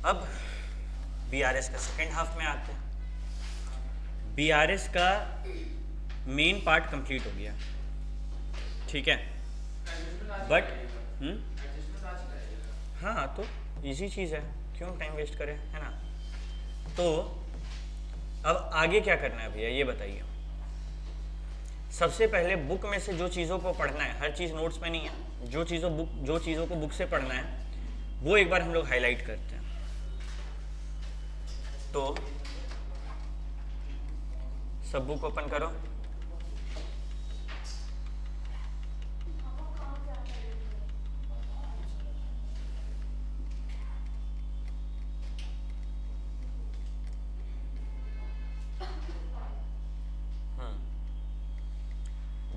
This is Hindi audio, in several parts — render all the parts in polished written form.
अब बीआरएस का सेकेंड हाफ में आते हैं। बीआरएस का मेन पार्ट कंप्लीट हो गया, ठीक है, बट हाँ तो इजी चीज़ है, क्यों टाइम वेस्ट करें, है ना। तो अब आगे क्या करना है भैया ये बताइए। सबसे पहले बुक में से जो चीज़ों को पढ़ना है, हर चीज़ नोट्स में नहीं है, जो चीज़ों को बुक से पढ़ना है वो एक बार हम लोग हाईलाइट करते हैं। तो सब बुक ओपन करो।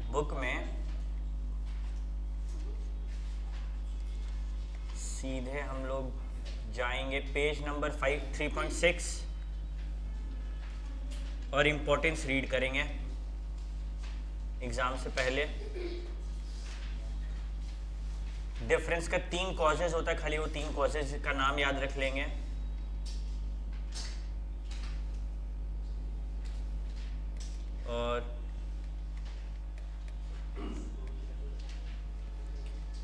बुक में सीधे हम लोग जाएंगे पेज नंबर 3.6 और इम्पोर्टेंस रीड करेंगे एग्जाम से पहले। डिफरेंस का 3 कॉजेज होता है, खाली वो 3 कॉजेज का नाम याद रख लेंगे। और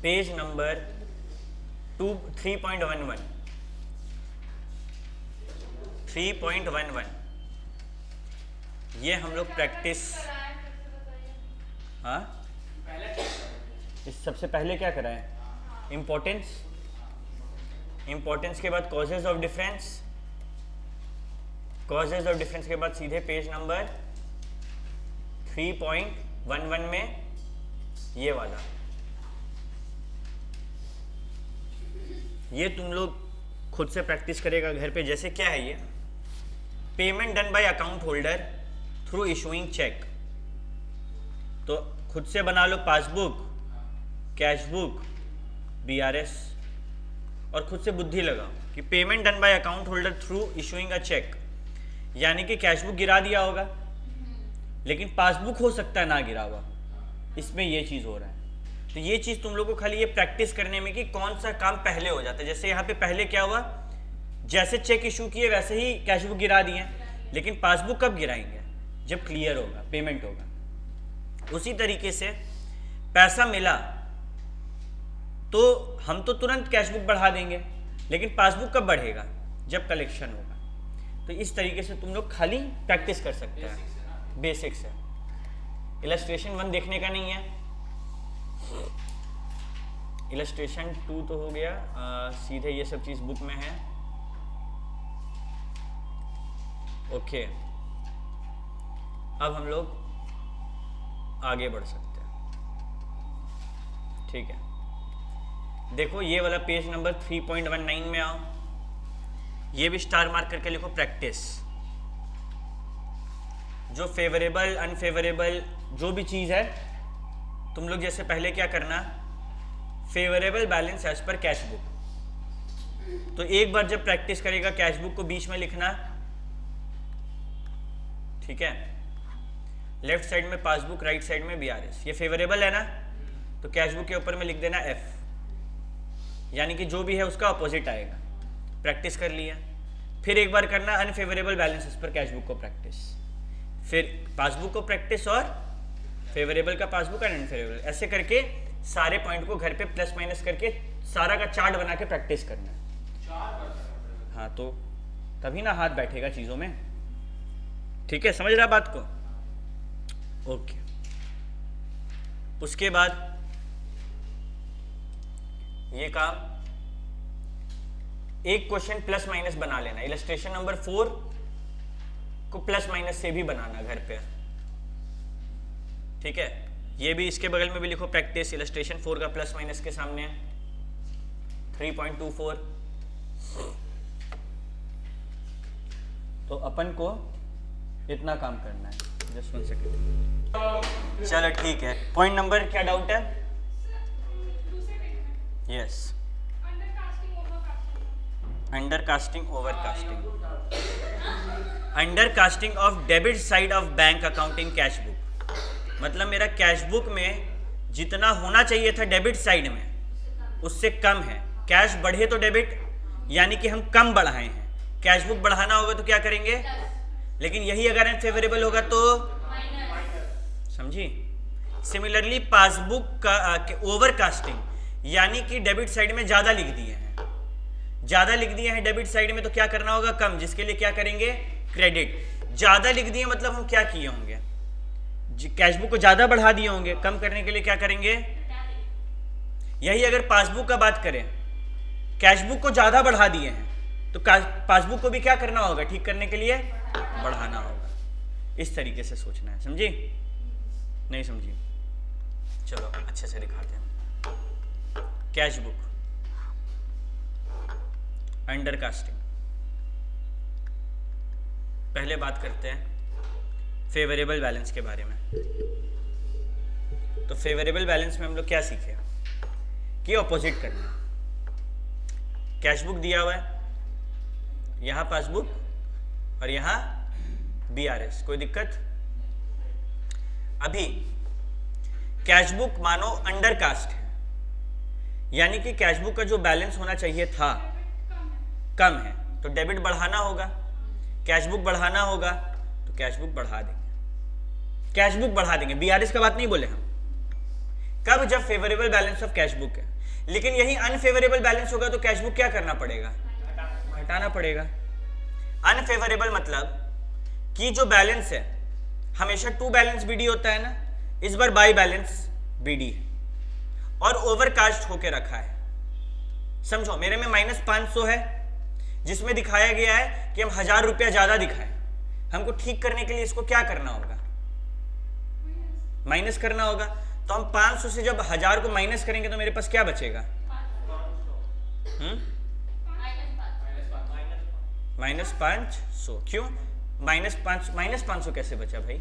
पेज नंबर 3.11 ये हम लोग प्रैक्टिस। हाँ, इस सबसे पहले क्या कराएं? इम्पोर्टेंस के बाद causes of difference, causes of difference के बाद सीधे पेज नंबर 3.11 में ये वाला। ये तुम लोग खुद से प्रैक्टिस करेगा घर पे। जैसे क्या है ये, payment done by account holder through issuing cheque. तो खुद से बना लो पासबुक, कैश बुक, बीआरएस, और खुद से बुद्धि लगाओ कि payment done by account holder through issuing a cheque, यानी कि कैश बुक गिरा दिया होगा लेकिन पासबुक हो सकता है ना गिरा हुआ, इसमें ये चीज़ हो रहा है। तो ये चीज़ तुम लोग को खाली ये प्रैक्टिस करने में कि कौन सा काम पहले हो जाता है। जैसे यहाँ पे पहले क्या हुआ, जैसे चेक इशू किए वैसे ही कैश बुक गिरा दिए, लेकिन पासबुक कब गिराएंगे? जब क्लियर होगा, पेमेंट होगा। उसी तरीके से पैसा मिला तो हम तो तुरंत कैश बुक बढ़ा देंगे, लेकिन पासबुक कब बढ़ेगा? जब कलेक्शन होगा। तो इस तरीके से तुम लोग खाली प्रैक्टिस कर सकते हैं, बेसिक्स है। इलस्ट्रेशन 1 देखने का नहीं है, इलस्ट्रेशन 2 तो हो गया। सीधे ये सब चीज़ बुक में है। ओके, अब हम लोग आगे बढ़ सकते हैं, ठीक है। देखो ये वाला पेज नंबर 3.19 में आओ, ये भी स्टार मार्क करके लिखो प्रैक्टिस। जो फेवरेबल अनफेवरेबल जो भी चीज़ है, तुम लोग जैसे पहले क्या करना, favourable balance as per cash book. तो एक बार जब प्रैक्टिस करेगा कैश बुक को बीच में लिखना, ठीक है। लेफ्ट साइड में पासबुक, राइट साइड में बीआरएस। ये फेवरेबल है ना, तो कैश बुक के ऊपर में लिख देना एफ, यानी कि जो भी है उसका अपोजिट आएगा। प्रैक्टिस कर लिया। फिर एक बार करना अनफेवरेबल बैलेंसेस पर कैश बुक को प्रैक्टिस, फिर पासबुक को प्रैक्टिस, और फेवरेबल का पासबुक और अनफेवरेबल, ऐसे करके सारे पॉइंट को घर पे प्लस माइनस करके सारा का चार्ट बना के प्रैक्टिस करना है। हाँ, तो तभी ना हाथ बैठेगा चीज़ों में, ठीक है। समझ रहा बात को? ओके। उसके बाद ये काम, एक क्वेश्चन प्लस माइनस बना लेना। इलस्ट्रेशन नंबर 4 को प्लस माइनस से भी बनाना घर पे, ठीक है। ये भी इसके बगल में भी लिखो प्रैक्टिस। इलस्ट्रेशन 4 का प्लस माइनस के सामने 3.24। तो अपन को इतना काम करना है। Just 1 second. चलो ठीक है। पॉइंट नंबर क्या डाउट है? Yes, undercasting overcasting. Undercasting of debit side of bank account in cash book, मतलब मेरा कैश बुक में जितना होना चाहिए था डेबिट साइड में उससे कम है। कैश बढ़े तो डेबिट, यानी कि हम कम बढ़ाए हैं। कैश बुक बढ़ाना होगा तो क्या करेंगे, लेकिन यही अगर अनफेवरेबल होगा तो समझी। सिमिलरली पासबुक का ओवरकास्टिंग, यानी कि डेबिट साइड में ज्यादा लिख दिए हैं, ज्यादा लिख दिए हैं डेबिट साइड में, तो क्या करना होगा, कम, जिसके लिए क्या करेंगे, क्रेडिट। ज्यादा लिख दिए मतलब हम क्या किए होंगे, कैश बुक को ज्यादा बढ़ा दिए होंगे, कम करने के लिए क्या करेंगे। यही अगर पासबुक का बात करें, कैश बुक को ज्यादा बढ़ा दिए हैं तो पासबुक को भी क्या करना होगा, ठीक करने के लिए बढ़ाना होगा। इस तरीके से सोचना है, समझी, नहीं समझी। चलो अच्छे से दिखाते हैं। Cash book, undercasting. पहले बात करते हैं फेवरेबल बैलेंस के बारे में। तो फेवरेबल बैलेंस में हम लोग क्या सीखे कि ऑपोजिट करना। कैश बुक दिया हुआ है, यहां पासबुक और यहां बीआरएस, कोई दिक्कत। अभी कैश बुक मानो अंडरकास्ट है, यानी कि कैश बुक का जो बैलेंस होना चाहिए था कम है, तो डेबिट बढ़ाना होगा। कैश बुक बढ़ाना होगा तो कैश बुक बढ़ा देंगे, कैश बुक बढ़ा देंगे, बीआरएस का बात नहीं बोले हम। कब, जब favourable balance of cash book है। लेकिन यही अनफेवरेबल बैलेंस होगा तो कैश बुक क्या करना पड़ेगा, घटाना पड़ेगा। अनफेवरेबल मतलब कि जो बैलेंस है हमेशा टू बैलेंस बीडी होता है ना, इस बार बाई बैलेंस बीडी है और ओवरकास्ट होके रखा है। समझो, मेरे में -500 है जिसमें दिखाया गया है कि हम 1000 रुपया ज्यादा दिखाएं। हमको ठीक करने के लिए इसको क्या करना होगा, माइनस करना होगा। तो हम 500 से जब 1000 को माइनस करेंगे तो मेरे पास क्या बचेगा, -500। क्यों -500 कैसे बचा भाई,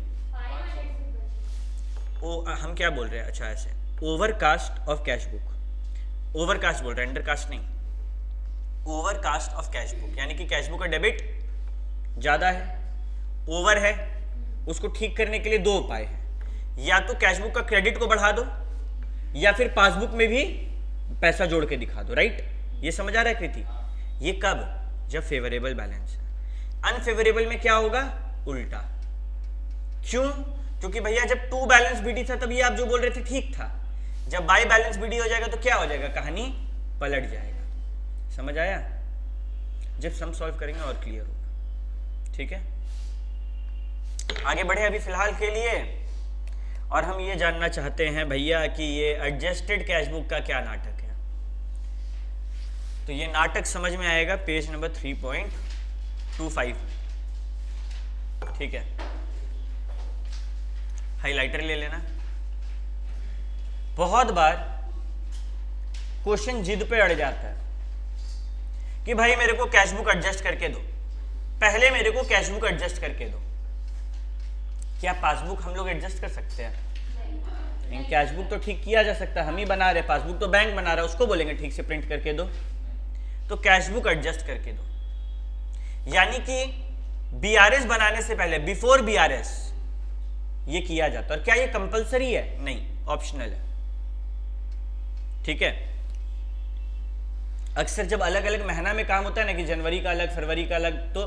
हम क्या बोल रहे हैं, अच्छा ऐसे, overcast of cash book, overcast बोल रहे हैं, अंडरकास्ट नहीं, ओवरकास्ट ऑफ कैश बुक, यानी कि कैश बुक का डेबिट ज्यादा है, ओवर है। उसको ठीक करने के लिए दो उपाय है, या तो कैश बुक का क्रेडिट को बढ़ा दो या फिर पासबुक में भी पैसा जोड़ के दिखा दो, राइट। ये समझ आ रहा है कृति। ये कब, जब फेवरेबल बैलेंस है। अनफेवरेबल में क्या होगा, उल्टा। क्यों, क्योंकि भैया जब टू बैलेंस बीडी था तब ये आप जो बोल रहे थे ठीक था, जब बाई बैलेंस बीडी हो जाएगा तो क्या हो जाएगा, कहानी पलट जाएगा। समझ आया, जब सम सॉल्व करेंगे और क्लियर होगा, ठीक है। आगे बढ़े अभी फिलहाल के लिए, और हम ये जानना चाहते हैं भैया कि ये एडजस्टेड कैश बुक का क्या नाटक है। तो ये नाटक समझ में आएगा पेज नंबर 3.25, ठीक है। हाइलाइटर ले लेना। बहुत बार क्वेश्चन जिद पे अड़ जाता है कि भाई मेरे को कैश बुक एडजस्ट करके दो, पहले मेरे को कैश बुक एडजस्ट करके दो। क्या पासबुक हम लोग एडजस्ट कर सकते हैं, नहीं। कैश बुक तो ठीक किया जा सकता है, हम ही बना रहे, पासबुक तो बैंक बना रहा है, उसको बोलेंगे ठीक से प्रिंट करके दो। तो कैश बुक एडजस्ट करके दो, यानी कि बीआरएस बनाने से पहले, बिफोर बीआरएस ये किया जाता है। और क्या ये कंपलसरी है, नहीं, ऑप्शनल है, ठीक है। अक्सर जब अलग अलग महीना में काम होता है ना, कि जनवरी का अलग, फरवरी का अलग, तो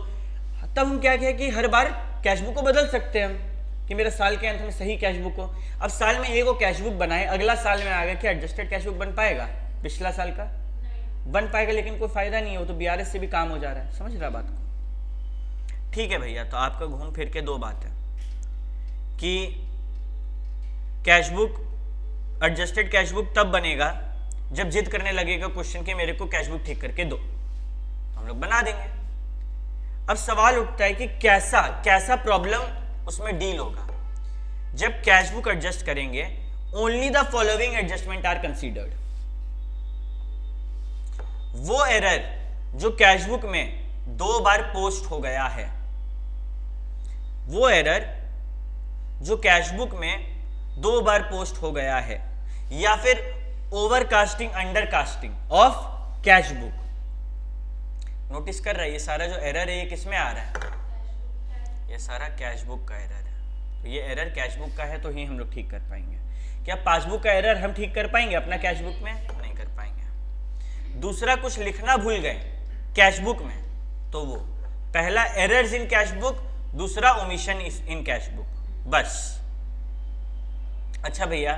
तब हम क्या कहें कि हर बार कैश बुक को बदल सकते हैं हम, कि मेरे साल के अंत में सही कैश बुक हो। अब साल में एक कैश बुक बनाए, अगला साल में आ गया, क्या एडजस्टेड कैश बुक बन पाएगा, पिछला साल का बन पाएगा, लेकिन कोई फायदा नहीं है, वो तो बीआरएस से भी काम हो जा रहा है। समझ रहा बात को, ठीक है भैया। तो आपका घूम फिर के दो बात है कि cash book, adjusted cash book तब बनेगा जब जिद करने लगेगा क्वेश्चन कि मेरे को कैश बुक ठीक करके दो, हम लोग बना देंगे। अब सवाल उठता है कि कैसा कैसा प्रॉब्लम उसमें डील होगा। जब कैश बुक एडजस्ट करेंगे, only the following adjustment are considered. वो एरर जो कैश बुक में 2 बार पोस्ट हो गया है, वो एरर जो कैश बुक में 2 बार पोस्ट हो गया है, या फिर overcasting, undercasting of cash book. Notice कर रहा है, ये सारा जो एरर है ये किस में आ रहा है, ये सारा कैश बुक का एरर है। तो ये एरर कैश बुक का है तो ही हम लोग ठीक कर पाएंगे। क्या पासबुक का एरर हम ठीक कर पाएंगे अपना कैश बुक में, नहीं कर पाएंगे। दूसरा, कुछ लिखना भूल गए, कैश बुक में, तो वो पहला एरर्स इन कैश बुक, दूसरा ओमिशन इन कैश बुक, बस। अच्छा भैया,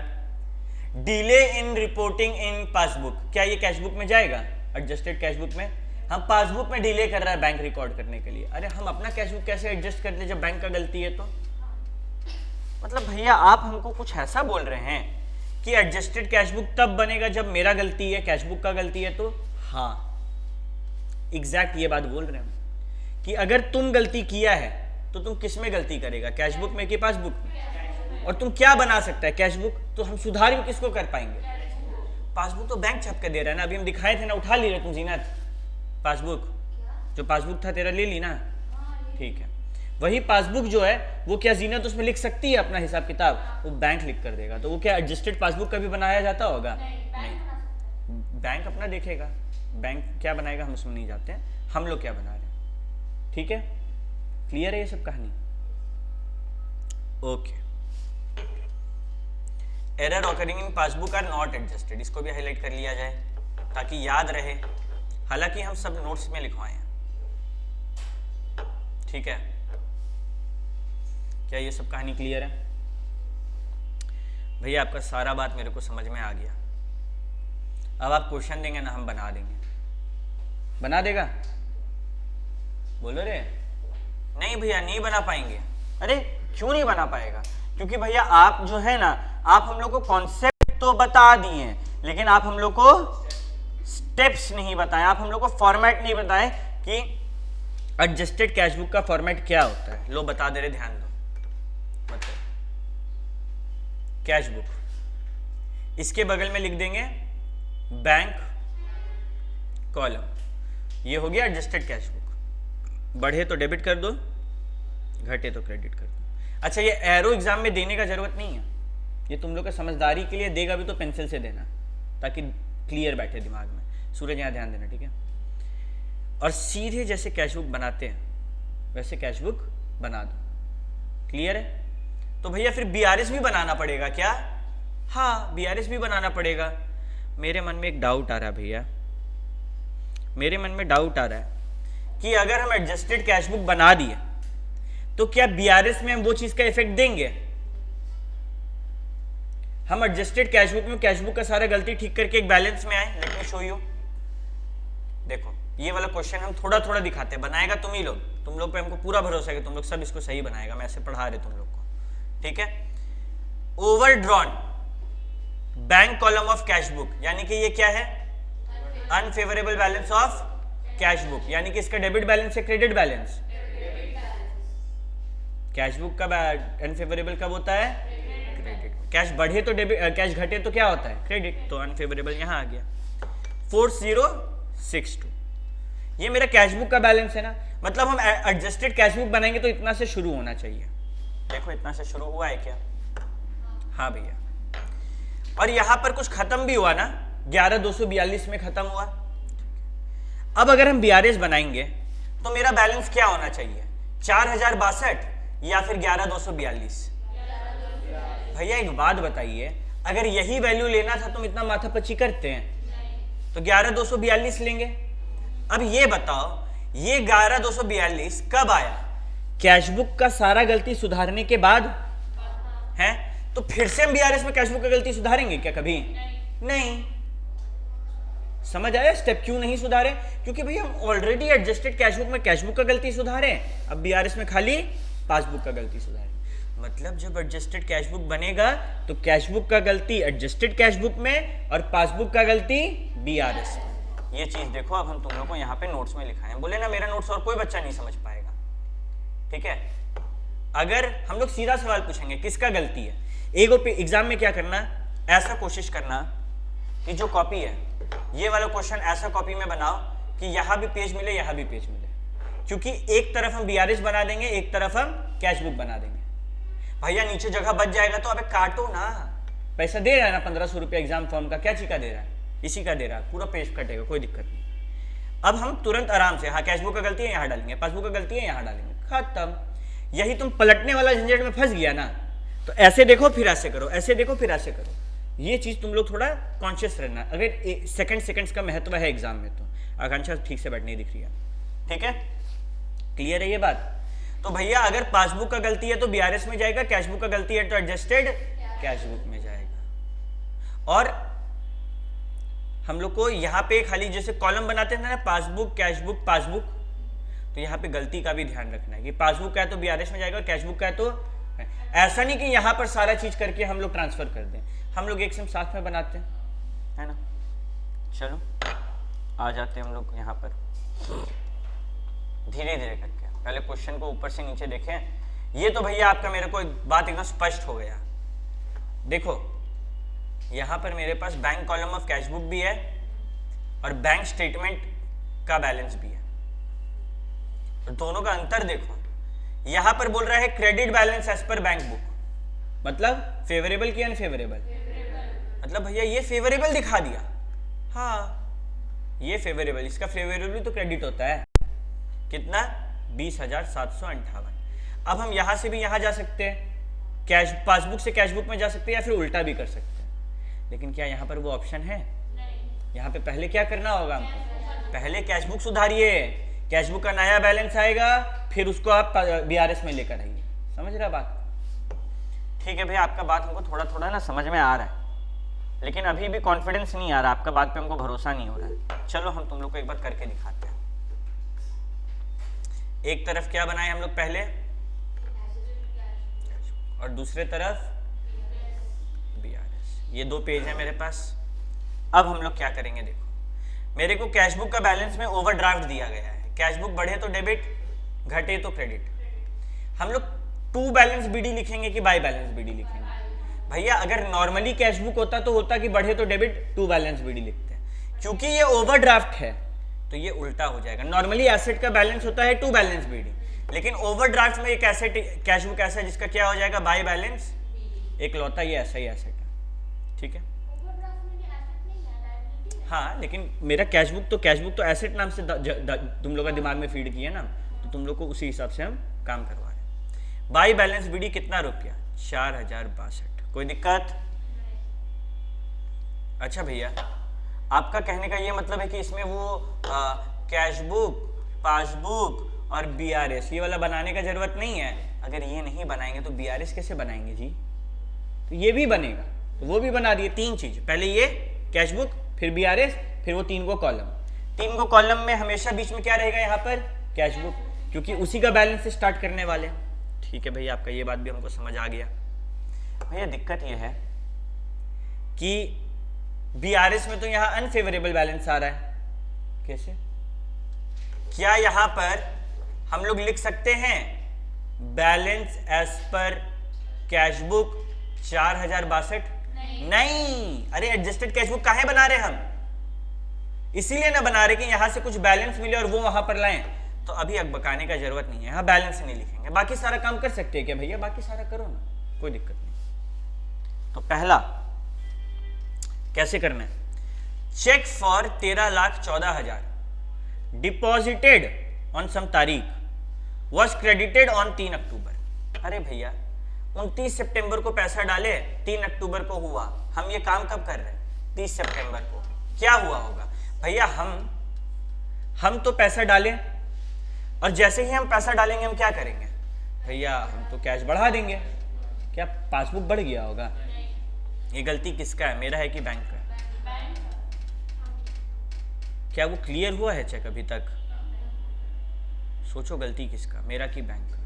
delay in reporting in passbook, क्या ये कैश बुक में जाएगा? एडजस्टेड कैश बुक में हम पासबुक में डिले कर रहा है बैंक रिकॉर्ड करने के लिए, अरे हम अपना कैश बुक कैसे एडजस्ट कर ले जब बैंक का गलती है? तो मतलब भैया आप हमको कुछ ऐसा बोल रहे हैं कि एडजस्टेड कैश बुक तब बनेगा जब मेरा गलती है, कैश बुक का गलती है? तो हाँ, एग्जैक्ट ये बात बोल रहे हैं कि अगर तुम गलती किया है तो तुम किस में गलती करेगा, कैश बुक में कि पासबुक में? और तुम क्या बना सकता है कैश बुक, तो हम सुधार भी किसको कर पाएंगे? पासबुक तो बैंक छप कर दे रहा है ना, अभी हम दिखाए थे ना, उठा ली रहे तुम जीनत पासबुक, जो पासबुक था तेरा ले ली ना, ठीक है। वही पासबुक जो है वो क्या जीनत उसमें लिख सकती है अपना हिसाब किताब? वो बैंक लिख कर देगा। तो वो क्या एडजस्टेड पासबुक कभी बनाया जाता होगा? नहीं, बैंक अपना देखेगा, बैंक क्या बनाएगा हम उसमें नहीं जाते हैं, हम लोग क्या बना रहे हैं, ठीक है? क्लियर है ये सब कहानी? Okay. Error occurring in passbook are not adjusted, इसको भी हाईलाइट कर लिया जाए ताकि याद रहे, हालांकि हम सब नोट्स में लिखवाए हैं, ठीक है? क्या ये सब कहानी क्लियर है भैया? आपका सारा बात मेरे को समझ में आ गया। अब आप क्वेश्चन देंगे ना, हम बना देंगे। बना देगा? बोलो रे। नहीं भैया नहीं बना पाएंगे। अरे क्यों नहीं बना पाएगा? क्योंकि भैया आप जो है ना, आप हम लोग को कॉन्सेप्ट तो बता दिए लेकिन आप हम लोग को स्टेप्स नहीं बताएं, आप हम लोग को फॉर्मेट नहीं बताएं कि एडजस्टेड कैश बुक का फॉर्मेट क्या होता है। लो बता दे रहे, ध्यान दो। बताओ, कैश बुक, इसके बगल में लिख देंगे बैंक कॉलम, ये हो गया एडजस्टेड कैश बुक। बढ़े तो डेबिट कर दो, घटे तो क्रेडिट कर दो। अच्छा, ये एरो एग्जाम में देने का जरूरत नहीं है, ये तुम लोग का समझदारी के लिए, देगा भी तो पेंसिल से देना ताकि क्लियर बैठे दिमाग में। सूरज यहाँ ध्यान देना, ठीक है? और सीधे जैसे कैश बुक बनाते हैं वैसे कैश बुक बना दो। क्लियर है? तो भैया फिर बीआरएस भी बनाना पड़ेगा क्या? हाँ, बीआरएस भी बनाना पड़ेगा। मेरे मन में एक डाउट आ रहा है भैया, मेरे मन में डाउट आ रहा है कि अगर हम एडजस्टेड कैश बुक बना दिए तो क्या बीआरएस में हम वो चीज का इफेक्ट देंगे? हम एडजस्टेड कैश बुक में कैश बुक का सारा गलती ठीक करके एक बैलेंस में आए। Let me show you. देखो ये वाला क्वेश्चन हम थोड़ा थोड़ा दिखाते हैं, बनाएगा तुम ही लोग, तुम लोग पे हमको पूरा भरोसा है कि तुम लोग सब इसको सही बनाएगा। मैं ऐसे पढ़ा रहे तुम लोग को, ठीक है? Overdrawn bank column of cash book, यानी कि ये क्या है? Unfavourable balance of cash book, यानी कि इसका डेबिट बैलेंस है क्रेडिट बैलेंस? कैश बुक का अनफेवरेबल कब होता है? क्रेडिट। कैश बढ़े तो डेबिट, कैश घटे तो क्या होता है? क्रेडिट। तो अनफेवरेबल यहां आ गया 4062। ये मेरा कैश बुक का बैलेंस है ना, मतलब हम एडजस्टेड कैश बुक बनाएंगे तो इतना से शुरू होना चाहिए। देखो इतना से शुरू हुआ है क्या? हाँ भैया। और यहां पर कुछ खत्म भी हुआ ना, 11242 में खत्म हुआ। अब अगर हम बीआरएस बनाएंगे तो मेरा बैलेंस क्या होना चाहिए? 4062 या फिर 11242? भैया एक बात बताइए, अगर यही वैल्यू लेना था तुम इतना माथापच्ची करते हैं? तो 11242 लेंगे। अब ये बताओ, ये 11242 कब आया? कैश बुक का सारा गलती सुधारने के बाद है। तो फिर से हम बीआरएस में कैश बुक का गलती सुधारेंगे क्या कभी? नहीं। समझ आया स्टेप क्यों नहीं सुधारे? क्योंकि भैया हम ऑलरेडी एडजस्टेड कैश बुक में कैश बुक का गलती सुधारे, अब बीआरएस में खाली पासबुक का गलती सुधारे। मतलब जब एडजस्टेड कैश बुक बनेगा तो कैश बुक का गलती एडजस्टेड कैश बुक में और पासबुक का गलती बीआरएस में। ये चीज देखो, अब हम तुम लोग को यहाँ पे नोट्स में लिखाए हैं। बोले ना मेरा नोट्स और कोई बच्चा नहीं समझ पाएगा, ठीक है? अगर हम लोग सीधा सवाल पूछेंगे किसका गलती है, एक एग्जाम में क्या करना, ऐसा कोशिश करना कि जो कॉपी है ये वाला क्वेश्चन ऐसा कॉपी में बनाओ कि यहाँ भी पेज मिले यहाँ भी पेज मिले, क्योंकि एक तरफ हम बीआरएस बना देंगे एक तरफ हम कैश बुक बना देंगे। भैया नीचे जगह बच जाएगा तो अबे काटो ना, पैसा दे रहा है ना 1500 रुपया एग्जाम फॉर्म का, क्या चीज दे रहा है? इसी का दे रहा है, पूरा पेज कटेगा, कोई दिक्कत नहीं। अब हम तुरंत आराम से, हाँ कैश बुक का गलती है यहाँ डालेंगे, पासबुक का गलती है यहाँ डालेंगे, खत्म। यही तुम पलटने वाला झंझट में फंस गया ना, तो ऐसे देखो फिर ऐसे करो, ऐसे देखो फिर ऐसे करो, ये चीज तुम लोग थोड़ा कॉन्शियस रहना। अगर सेकंड्स का महत्व है एग्जाम में, तो आकांक्षा ठीक से बैठ नहीं दिख रही है, ठीक है, क्लियर है ये बात। तो भैया अगर पासबुक का गलती है तो बीआरएस में जाएगा, कैशबुक का गलती है तो एडजस्टेड कैशबुक में जाएगा। और हम लोग को यहाँ पे खाली जैसे कॉलम बनाते थे ना, पासबुक कैशबुक पासबुक, तो यहाँ पे गलती का भी ध्यान रखना है कि पासबुक का है तो बीआरएस में जाएगा, कैशबुक का है तो, ऐसा नहीं कि यहाँ पर सारा चीज करके हम लोग ट्रांसफर कर दें, हम लोग एक सेम साथ में बनाते हैं, है ना। चलो आ जाते हैं हम लोग यहाँ पर धीरे धीरे करके। पहले क्वेश्चन को ऊपर से नीचे देखें। ये तो भैया आपका मेरे को बात एकदम स्पष्ट हो गया। देखो यहाँ पर मेरे पास बैंक कॉलम ऑफ कैशबुक भी है और बैंक स्टेटमेंट का बैलेंस भी है, तो दोनों का अंतर देखो। यहां पर बोल रहा है credit balance as per bank book, मतलब फेवरेबल की अनफेवरेबल, मतलब भैया ये फेवरेबल दिखा दिया, हाँ ये फेवरेबल, इसका फेवरेबल तो क्रेडिट होता है कितना 20,758। अब हम यहां से भी यहां जा सकते हैं, कैश पासबुक से कैशबुक में जा सकते हैं या फिर उल्टा भी कर सकते हैं, लेकिन क्या यहाँ पर वो ऑप्शन है? यहाँ पे पहले क्या करना होगा हमको? पहले कैशबुक सुधारिए, कैशबुक का नया बैलेंस आएगा, फिर उसको आप बीआरएस में लेकर आइए। समझ रहे बात? ठीक है भैया, आपका बात हमको थोड़ा थोड़ा ना समझ में आ रहा है, लेकिन अभी भी कॉन्फिडेंस नहीं आ रहा, आपका बात पे हमको भरोसा नहीं हो रहा है। चलो हम तुम लोग को एक बार करके दिखाते हैं। एक तरफ क्या बनाए हम लोग पहले, और दूसरे तरफ बीआरएस। ये दो पेज है मेरे पास। अब हम लोग क्या करेंगे, देखो मेरे को कैशबुक का बैलेंस में ओवरड्राफ्ट दिया गया है, कैशबुक बढ़े तो डेबिट, घटे तो क्रेडिट। हम लोग टू बैलेंस बीडी लिखेंगे कि बाय बैलेंस बीडी लिखेंगे? भैया अगर नॉर्मली कैशबुक होता तो होता कि बढ़े तो डेबिट, टू बैलेंस बीडी लिखते हैं। क्योंकि ये ओवरड्राफ्ट है तो ये उल्टा हो जाएगा। नॉर्मली एसेट का बैलेंस होता है टू बैलेंस बीडी, लेकिन ओवरड्राफ्ट में एक एसेट कैशबुक ऐसा है जिसका क्या हो जाएगा, बाय बैलेंस एक लौता ये ऐसा ही एसेट है, ठीक है। हाँ लेकिन मेरा कैशबुक तो एसेट नाम से तुम लोग का दिमाग में फीड किया ना, तो तुम लोग को उसी हिसाब से हम काम करवा रहे हैं। बाय बैलेंस बीडी कितना रुपया, 4,062। कोई दिक्कत? अच्छा भैया आपका कहने का ये मतलब है कि इसमें वो कैशबुक, पासबुक और बीआरएस ये वाला बनाने का जरूरत नहीं है। अगर ये नहीं बनाएंगे तो बीआरएस कैसे बनाएंगे जी? तो ये भी बनेगा, तो वो भी बना दिए। तीन चीज, पहले ये कैशबुक, फिर बीआरएस, फिर वो तीन को कॉलम। तीन को कॉलम में हमेशा बीच में क्या रहेगा यहाँ पर, कैशबुक, क्योंकि उसी का बैलेंस से स्टार्ट करने वाले। ठीक है भैया, आपका ये बात भी हमको समझ आ गया। भैया दिक्कत ये है कि बीआरएस में तो यहाँ अनफेवरेबल बैलेंस आ रहा है। कैसे? क्या यहाँ पर हम लोग लिख सकते हैं बैलेंस एज पर कैशबुक 4,062? नहीं। अरे एडजस्टेड कैशबुक काहे बना रहे हम? इसीलिए ना बना रहे कि यहां से कुछ बैलेंस मिले और वो वहां पर लाएं। तो अभी अकबकाने का जरूरत नहीं है, यहाँ बैलेंस नहीं लिखेंगे, बाकी सारा काम कर सकते हैं क्या भैया? बाकी सारा करो ना, कोई दिक्कत नहीं। तो पहला कैसे करना है, cheque for 13,14,000 deposited on some तारीख वॉज क्रेडिटेड ऑन 3 अक्टूबर। अरे भैया 29 सितंबर को पैसा डाले, 3 अक्टूबर को हुआ। हम ये काम कब कर रहे हैं? 30 सितंबर को। क्या हुआ होगा भैया? हम तो पैसा डालें और जैसे ही हम पैसा डालेंगे हम क्या करेंगे भैया? हम तो कैश बढ़ा देंगे। क्या पासबुक बढ़ गया होगा? ये गलती किसका है, मेरा है कि बैंक का? क्या वो क्लियर हुआ है चेक अभी तक? सोचो गलती किसका, मेरा कि बैंक का?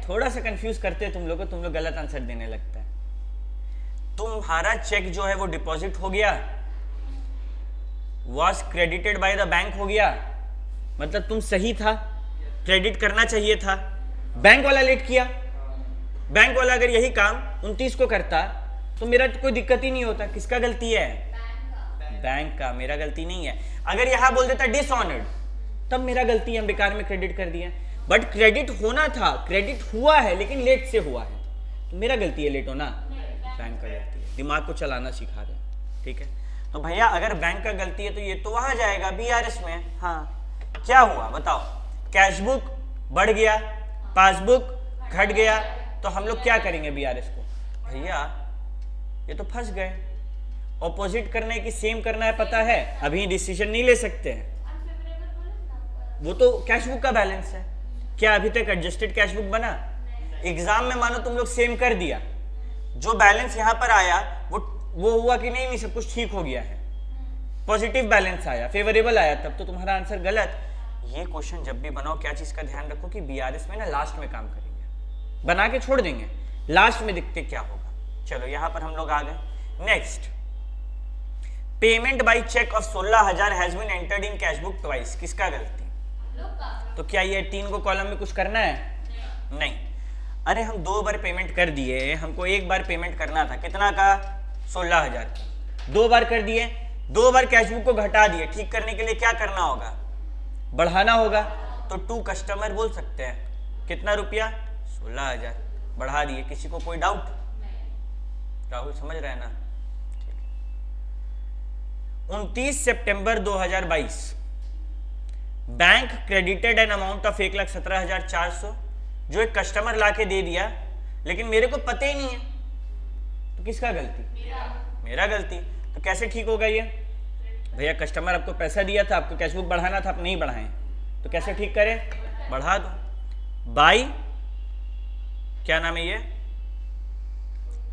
थोड़ा सा कंफ्यूज करते हैं तुम लोग को, तुम लोग गलत आंसर देने लगता है। तुम्हारा चेक जो है वो डिपॉजिट हो गया, was credited by the bank हो गया, मतलब तुम सही था, क्रेडिट करना चाहिए था, बैंक वाला लेट किया। बैंक वाला अगर यही काम 29 को करता तो मेरा तो कोई दिक्कत ही नहीं होता। किसका गलती है? बैंक का, मेरा गलती नहीं है। अगर यहां बोल देता डिसऑनर्ड तब मेरा गलती है, हम बेकार में क्रेडिट कर दिया। बट क्रेडिट होना था, क्रेडिट हुआ है लेकिन लेट से हुआ है, तो मेरा गलती है लेट होना? बैंक का गलती है। दिमाग को चलाना सिखा रहे हैं, ठीक है। तो भैया अगर बैंक का गलती है तो ये तो वहां जाएगा बीआरएस में। हाँ क्या हुआ बताओ? कैशबुक बढ़ गया, पासबुक घट गया, तो हम लोग क्या करेंगे बीआरएस को? भैया ये तो फंस गए, ऑपोजिट करना है कि सेम करना है पता है, अभी डिसीजन नहीं ले सकते हैं। वो तो कैश बुक का बैलेंस है, क्या अभी तक एडजस्टेड कैश बुक बना? एग्जाम में मानो तुम लोग सेम कर दिया, जो बैलेंस यहाँ पर आया वो हुआ कि नहीं, सब कुछ ठीक हो गया है, पॉजिटिव बैलेंस आया, फेवरेबल आया, तब तो तुम्हारा आंसर गलत। ये क्वेश्चन जब भी बनाओ क्या चीज का ध्यान रखो कि बीआरएस में ना लास्ट में काम करेंगे, बना के छोड़ देंगे, लास्ट में देखते क्या होगा। चलो यहां पर हम लोग आ गए। Next, payment by cheque of 16,000 has been entered in cash book twice. किसका गलती? तो क्या ये 3 को कॉलम में कुछ करना है? नहीं। अरे हम 2 बार पेमेंट कर दिए, हमको 1 बार पेमेंट करना था, कितना का? 16,000 का। 2 बार कर दिए, 2 बार कैश बुक को घटा दिए, ठीक करने के लिए क्या करना होगा? बढ़ाना होगा। तो टू कस्टमर बोल सकते हैं, कितना रुपया? 16,000, बढ़ा दिए। किसी को कोई डाउट? राहुल समझ रहे हैं ना? 29 सितंबर 2022 bank credited an amount of 1,17,400, जो एक कस्टमर लाके दे दिया, लेकिन मेरे को पता ही नहीं है, तो किसका गलती? मेरा गलती। तो कैसे ठीक होगा ये? भैया कस्टमर आपको पैसा दिया था, आपको कैश बुक बढ़ाना था, आप नहीं बढ़ाएं, तो कैसे ठीक करें? बढ़ा दो। बाई, क्या नाम है ये?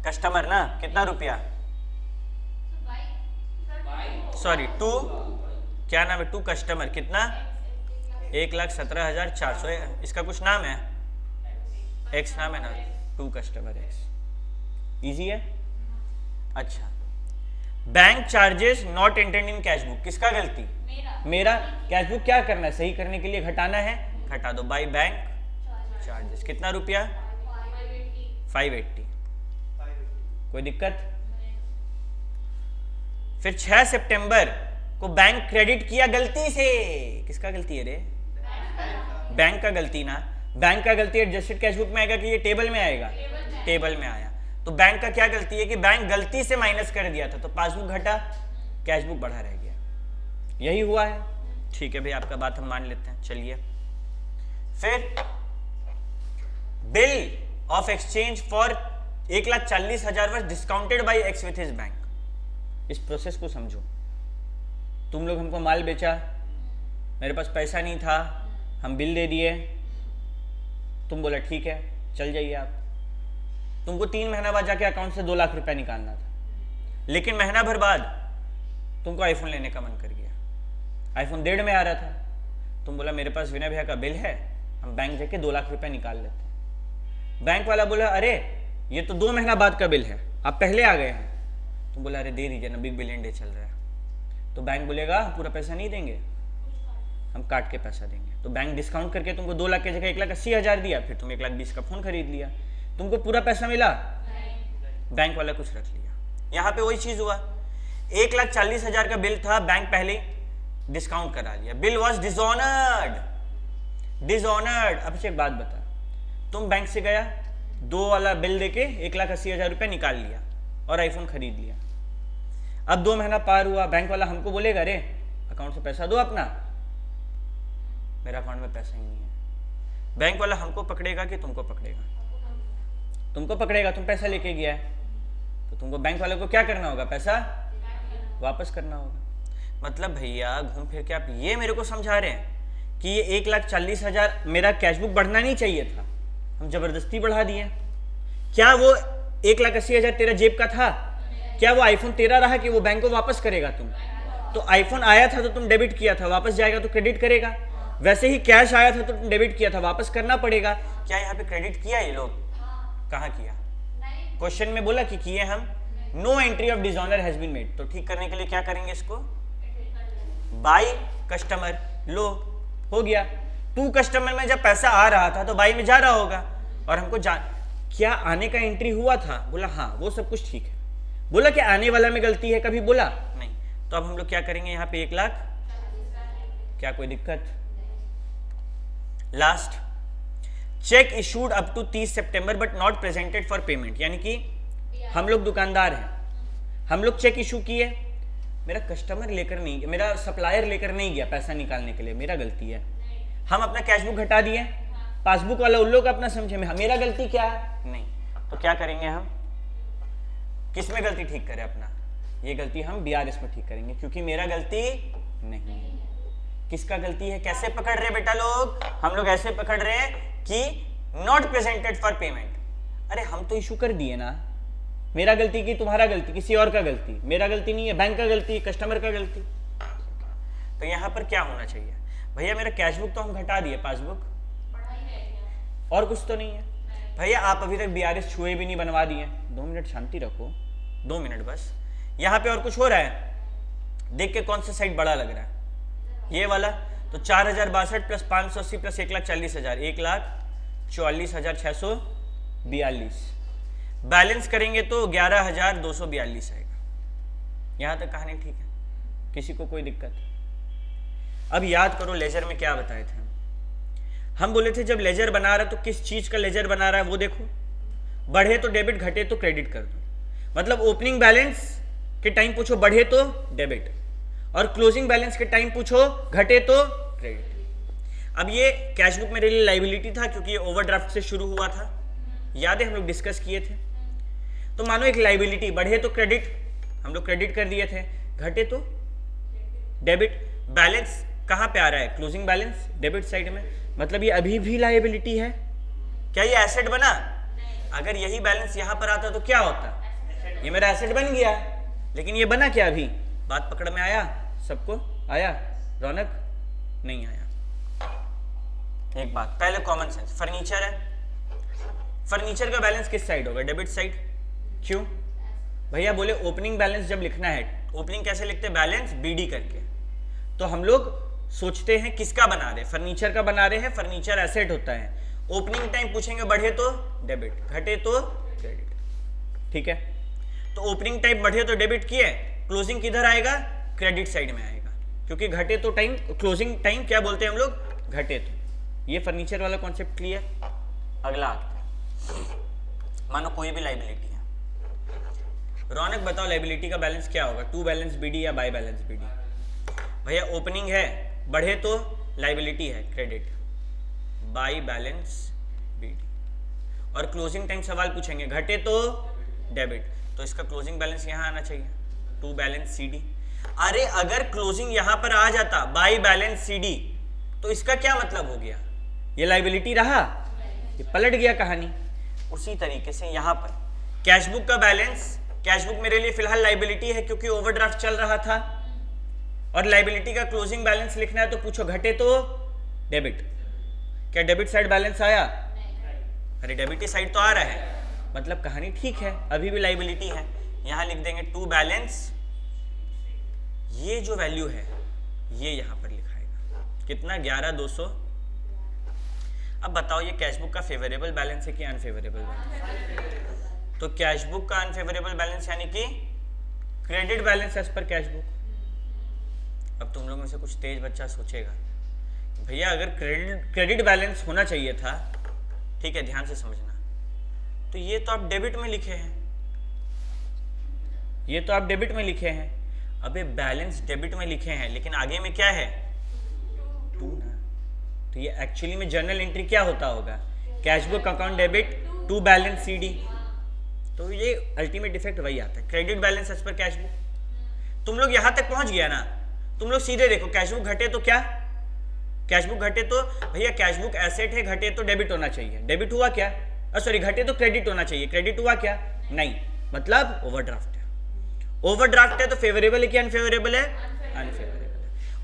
कस्टमर ना, कितना रुपया? सॉरी, टू, क्या नाम है? टू कस्टमर, कितना? 1,17,400। इसका कुछ नाम है? एक्स नाम है ना, टू कस्टमर एक्स। इजी है। अच्छा, bank charges not entered in cash book. किसका गलती? मेरा। कैश बुक क्या करना है? सही करने के लिए घटाना है, घटा दो। बाय बैंक चार्जेस, कितना रुपया? 580। कोई दिक्कत? फिर 6 सितंबर को बैंक क्रेडिट किया गलती से। किसका गलती है रे? बैंक का गलती ना। बैंक का गलती एडजस्टेड कैश बुक में आएगा कि ये टेबल में आएगा? टेबल में आया। तो बैंक का क्या गलती है कि बैंक गलती से माइनस कर दिया था, तो पासबुक घटा, कैश बुक बढ़ा रह गया। यही हुआ है। ठीक है भाई, आपका बात हम मान लेते हैं। चलिए, फिर bill of exchange for 1,40,000 was discounted by X with his bank. इस प्रोसेस को समझो। तुम लोग हमको माल बेचा, मेरे पास पैसा नहीं था, हम बिल दे दिए, तुम बोला ठीक है चल जाइए आप। तुमको 3 महीना बाद जाके अकाउंट से 2 लाख रुपया निकालना था, लेकिन महीना भर बाद तुमको आईफोन लेने का मन कर गया। आईफोन 1.5 में आ रहा था, तुम बोला मेरे पास विनय भैया का बिल है, हम बैंक जाके 2 लाख रुपया निकाल लेते हैं। बैंक वाला बोला अरे ये तो 2 महीना बाद का बिल है, आप पहले आ गए हैं। तुम बोला अरे दे दीजिए ना, बिग बिलियन डे चल रहा है। तो बैंक बोलेगा पूरा पैसा नहीं देंगे, हम काट के पैसा देंगे। तो बैंक डिस्काउंट करके तुमको 2 लाख की जगह 1,80,000 दिया, फिर तुम 1,20,000 का फोन खरीद लिया। तुमको पूरा पैसा मिला? बैंक वाला कुछ रख लिया। यहाँ पे वही चीज हुआ, 1,40,000 का बिल था, बैंक पहले डिस्काउंट करा लिया, बिल वॉज डिसऑनर्ड। अब एक बात बता, तुम बैंक से गया, 2 वाला बिल देके 1,80,000 रुपया निकाल लिया और आईफोन खरीद लिया। अब 2 महीना पार हुआ, बैंक वाला हमको बोलेगा अरे अकाउंट से पैसा दो अपना, मेरा अकाउंट में पैसा ही नहीं है। बैंक वाला हमको पकड़ेगा कि तुमको पकड़ेगा? तुमको पकड़ेगा, तुम पैसा लेके गया है, तो तुमको बैंक वाले को क्या करना होगा? पैसा वापस करना होगा। मतलब भैया घूम फिर के आप ये मेरे को समझा रहे हैं कि ये 1,40,000 मेरा कैश बुक बढ़ना नहीं चाहिए था, हम जबरदस्ती बढ़ा दिए। क्या वो 1,80,000 तेरा जेब का था? क्या वो आईफोन तेरा रहा कि वो बैंक को वापस करेगा तुम? तो आईफोन आया था तो तुम डेबिट किया था, वापस जाएगा तो क्रेडिट करेगा। वैसे ही कैश आया था तो तुम डेबिट किया था, वापस करना पड़ेगा। क्या यहाँ पे क्रेडिट किया ये लोग? कहाँ किया? क्वेश्चन में बोला कि किए हम। No entry of dishonour has been made. तो ठीक करने के लिए क्या करेंगे इसको? बाय कस्टमर, लो हो गया। टू कस्टमर में जब पैसा आ रहा था तो बाई में जा रहा होगा, और हमको क्या आने का एंट्री हुआ था? बोला हाँ, वो सब कुछ ठीक है। बोला कि आने वाला में गलती है? कभी बोला नहीं। तो अब हम लोग क्या करेंगे यहाँ पे? 1 लाख। क्या कोई दिक्कत? Last, cheque issued up to 30 September but not presented for payment. यानी कि हम लोग दुकानदार हैं, हम लोग चेक इशू किए, मेरा कस्टमर लेकर नहीं गया, मेरा सप्लायर लेकर नहीं गया पैसा निकालने के लिए, मेरा गलती है। हम अपना कैश बुक घटा दिए, पासबुक वाला उन लोग अपना समझे, मेरा गलती क्या है? नहीं। तो क्या करेंगे हम? किस में गलती ठीक करें अपना? ये गलती हम बीआरएस में ठीक करेंगे, क्योंकि मेरा गलती नहीं है। किसका गलती है? कैसे पकड़ रहे बेटा लोग? हम लोग ऐसे पकड़ रहे हैं कि नॉट प्रेजेंटेड फॉर पेमेंट। अरे हम तो इशू कर दिए ना। मेरा गलती की तुम्हारा गलती, किसी और का गलती? मेरा गलती नहीं है, बैंक का गलती, कस्टमर का गलती। तो यहाँ पर क्या होना चाहिए भैया? मेरा कैश बुक तो हम घटा दिए, पासबुक और कुछ तो नहीं है भैया। आप अभी तक बीआरएस छुए भी नहीं, बनवा दिए। 2 मिनट शांति रखो, 2 मिनट बस। यहाँ पे और कुछ हो रहा है? देख के कौन सा साइड बड़ा लग रहा है? ये वाला। तो 4062 प्लस 580 प्लस 1,40,000, 1,44,642। बैलेंस करेंगे तो 11,242 आएगा। यहाँ तक कहानी ठीक है? किसी को कोई दिक्कत? अब याद करो लेजर में क्या बताए थे हम बोले थे जब लेजर बना रहा है तो किस चीज का लेजर बना रहा है वो देखो। बढ़े तो डेबिट, घटे तो क्रेडिट कर दो। मतलब ओपनिंग बैलेंस के टाइम पूछो बढ़े तो डेबिट, और क्लोजिंग बैलेंस के टाइम पूछो घटे तो क्रेडिट। अब ये कैश बुक मेरे लिए लाइबिलिटी था क्योंकि ये ओवरड्राफ्ट से शुरू हुआ था, याद है हम लोग डिस्कस किए थे। तो मानो एक लाइबिलिटी, बढ़े तो क्रेडिट, हम लोग क्रेडिट कर दिए थे, घटे तो डेबिट। बैलेंस कहाँ पे आ रहा है? क्लोजिंग बैलेंस डेबिट साइड में, मतलब ये अभी भी लायबिलिटी है। क्या ये एसेट बना? अगर यही बैलेंस यहां पर आता तो क्या होता? ये मेरा एसेट बन गया, लेकिन ये बना क्या अभी? बात पकड़ में आया? सबको आया? रौनक नहीं आया? एक बात पहले कॉमन सेंस, फर्नीचर है, फर्नीचर का बैलेंस किस साइड होगा? Debit side. क्यों भैया? बोले ओपनिंग बैलेंस जब लिखना है, ओपनिंग कैसे लिखते हैं? बैलेंस बीडी करके। तो हम लोग सोचते हैं किसका बना रहे? फर्नीचर का बना रहे हैं। फर्नीचर एसेट होता है। ओपनिंग टाइम पूछेंगे बढ़े तो डेबिट, घटे तो क्रेडिट। ठीक है, तो ओपनिंग टाइम बढ़े तो डेबिट किए, क्लोजिंग किधर आएगा? क्रेडिट साइड में आएगा, क्योंकि घटे तो टाइम, क्लोजिंग टाइम क्या बोलते हैं हम लोग? घटे तो। ये फर्नीचर वाला कॉन्सेप्ट क्लियर? अगला आते हैं, मानो कोई भी लाइबिलिटी है। रौनक बताओ लाइबिलिटी का बैलेंस क्या होगा? टू बैलेंस बीडी या बाय बैलेंस बीडी? भैया ओपनिंग है, बढ़े तो लाइबिलिटी है क्रेडिट, बाय बैलेंस बीडी। और क्लोजिंग टाइम सवाल पूछेंगे, घटे तो डेबिट, तो इसका क्लोजिंग बैलेंस यहाँ आना चाहिए, टू बैलेंस सीडी। अरे अगर क्लोजिंग यहाँ पर आ जाता बाय बैलेंस सीडी, तो इसका क्या मतलब हो गया? ये लाइबिलिटी रहा, ये पलट गया कहानी। उसी तरीके से यहाँ पर कैश बुक का बैलेंस, कैश बुक मेरे लिए फिलहाल लाइबिलिटी है क्योंकि ओवरड्राफ्ट चल रहा था, और लाइबिलिटी का क्लोजिंग बैलेंस लिखना है तो पूछो घटे तो डेबिट। क्या डेबिट साइड बैलेंस आया? अरे डेबिट साइड तो आ रहा है, मतलब कहानी ठीक है, अभी भी लाइबिलिटी है। यहां लिख देंगे टू बैलेंस, ये जो वैल्यू है ये यहां पर लिखाएगा कितना? 11,200। अब बताओ ये कैश बुक का फेवरेबल बैलेंस है कि अनफेवरेबल बैलेंस? तो कैश बुक का अनफेवरेबल बैलेंस यानी कि credit balance as per cash book. अब तुम लोग में से कुछ तेज बच्चा सोचेगा भैया अगर क्रेडिट बैलेंस होना चाहिए था, ठीक है ध्यान से समझना, तो ये तो आप डेबिट में लिखे हैं, ये तो आप डेबिट में लिखे हैं। अबे बैलेंस डेबिट में लिखे हैं लेकिन आगे में क्या है? टू ना। तो ये एक्चुअली में जर्नल एंट्री क्या होता होगा? Cash book account debit to balance CD. तो ये अल्टीमेट इफेक्ट वही आता है, credit balance as per cash book. तुम लोग यहां तक पहुंच गया ना? तुम लोग सीधे देखो, कैश बुक घटे तो क्या? कैश बुक घटे तो भैया कैश बुक एसेट है, घटे तो डेबिट होना चाहिए, डेबिट हुआ क्या? सॉरी घटे तो क्रेडिट होना चाहिए, क्रेडिट हुआ क्या? नहीं, मतलब ओवरड्राफ्ट है। ओवरड्राफ्ट है तो फेवरेबल है कि अनफेवरेबल है? अनफेवरेबल है।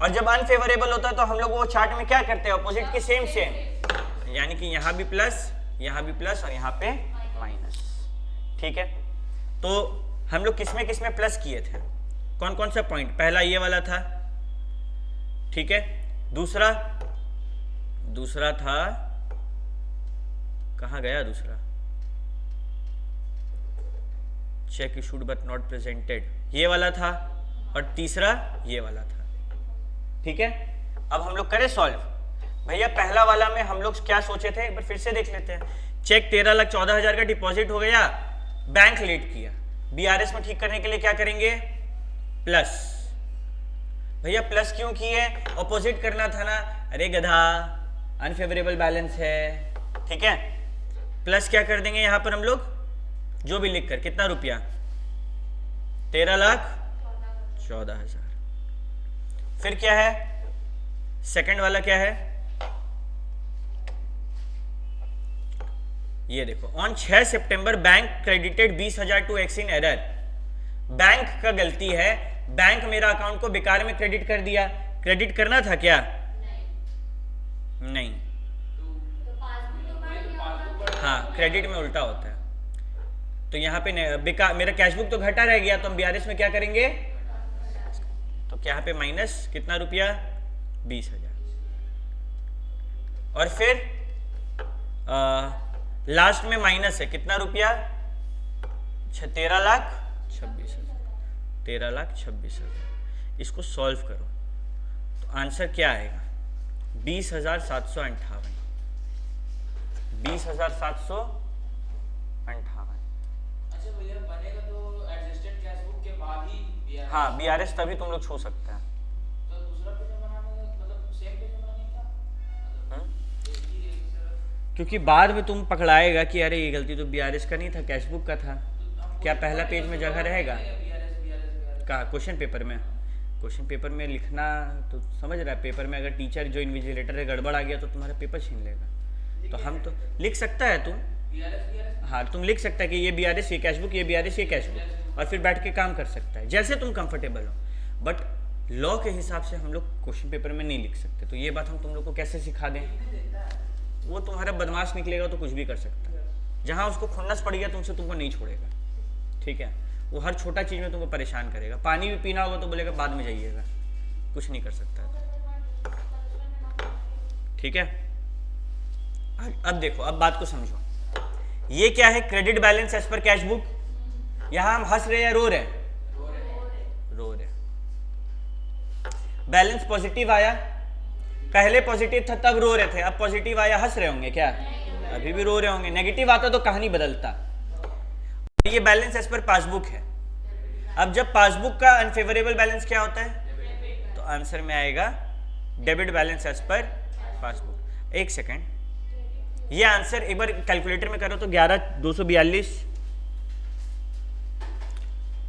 और जब अनफेवरेबल होता है तो हम लोग वो चार्ट में क्या करते हैं? अपोजिट की सेम सेम, यानी कि यहाँ भी प्लस, यहाँ भी प्लस और यहाँ पे माइनस। ठीक है, तो हम लोग किसमें प्लस किए थे? कौन कौन सा पॉइंट? पहला ये वाला था, ठीक है। दूसरा था, कहां गया दूसरा? Check issued but not presented, ये वाला था। और तीसरा ये वाला था। ठीक है, अब हम लोग करें सॉल्व। भैया पहला वाला में हम लोग क्या सोचे थे, एक बार फिर से देख लेते हैं। चेक 13,14,000 का डिपॉजिट हो गया, बैंक लेट किया, बीआरएस में ठीक करने के लिए क्या करेंगे? प्लस। भैया प्लस क्यों किए? ऑपोजिट करना था ना। अरे गधा, अनफेवरेबल बैलेंस है, ठीक है। प्लस क्या कर देंगे यहाँ पर हम लोग? जो भी लिखकर, कितना रुपया? 13,14,000। फिर क्या है, सेकंड वाला क्या है, ये देखो, on 6 September bank credited 20,000 to X in error. Bank का गलती है, बैंक मेरा अकाउंट को बेकार में क्रेडिट कर दिया। क्रेडिट करना था क्या? नहीं। हाँ, क्रेडिट में उल्टा होता है। तो यहाँ पे बेकार, मेरा कैशबुक तो घटा रह गया, तो हम बीआरएस में क्या करेंगे, तो यहाँ पे माइनस कितना रुपया, 20,000। और फिर लास्ट में माइनस है कितना रुपया, 13,26,000। 13,26,000। इसको सॉल्व करो तो आंसर क्या आएगा, 20,758। 20,758। अच्छा भैया, बनेगा तो एडजस्टेड कैशबुक के बाद ही बीआरएस। हाँ, बीआरएस तभी तुम लोग छू सकते हैं। तो दूसरा पेज बनाने का मतलब सेम पेज बनाने का मतलब क्योंकि बाद में तुम पकड़ाएगा कि अरे ये गलती तो बीआरएस का नहीं था, कैशबुक का था। क्या पहला पेज में जगह रहेगा? कहाँ, क्वेश्चन पेपर में? क्वेश्चन पेपर में लिखना तो समझ रहा है, पेपर में अगर टीचर जो इन्विजिलेटर है गड़बड़ आ गया तो तुम्हारा पेपर छीन लेगा। तो हम तो लिख सकता है तुम, हाँ तुम लिख सकता है कि ये बीआरएस, ये कैशबुक, ये बीआरएस, ये कैशबुक, और फिर बैठ के काम कर सकता है जैसे तुम कंफर्टेबल हो। बट लॉ के हिसाब से हम लोग क्वेश्चन पेपर में नहीं लिख सकते। तो ये बात हम तुम लोग को कैसे सिखा दें? वो तुम्हारा बदमाश निकलेगा तो कुछ भी कर सकता है। जहाँ उसको खुन्नस पड़ गया तुमसे, तुमको नहीं छोड़ेगा, ठीक है? वो हर छोटा चीज़ में तुमको परेशान करेगा। पानी भी पीना होगा तो बोलेगा बाद में जाइएगा, कुछ नहीं कर सकता, ठीक है? अब देखो, अब बात को समझो। ये क्या है, credit balance as per cash book. यहां हम हंस रहे हैं या रो रहे हैं? रो रहे। बैलेंस पॉजिटिव आया, पहले पॉजिटिव था तब रो रहे थे, अब पॉजिटिव आया हंस रहे होंगे क्या? अभी भी रो रहे होंगे। नेगेटिव आता तो कहानी बदलता। ये बैलेंस एज पर पासबुक है। अब जब पासबुक का अनफेवरेबल बैलेंस क्या होता है, तो आंसर में आएगा debit balance as per passbook. एक सेकेंड, ये आंसर एक बार कैलकुलेटर में करो तो 11,242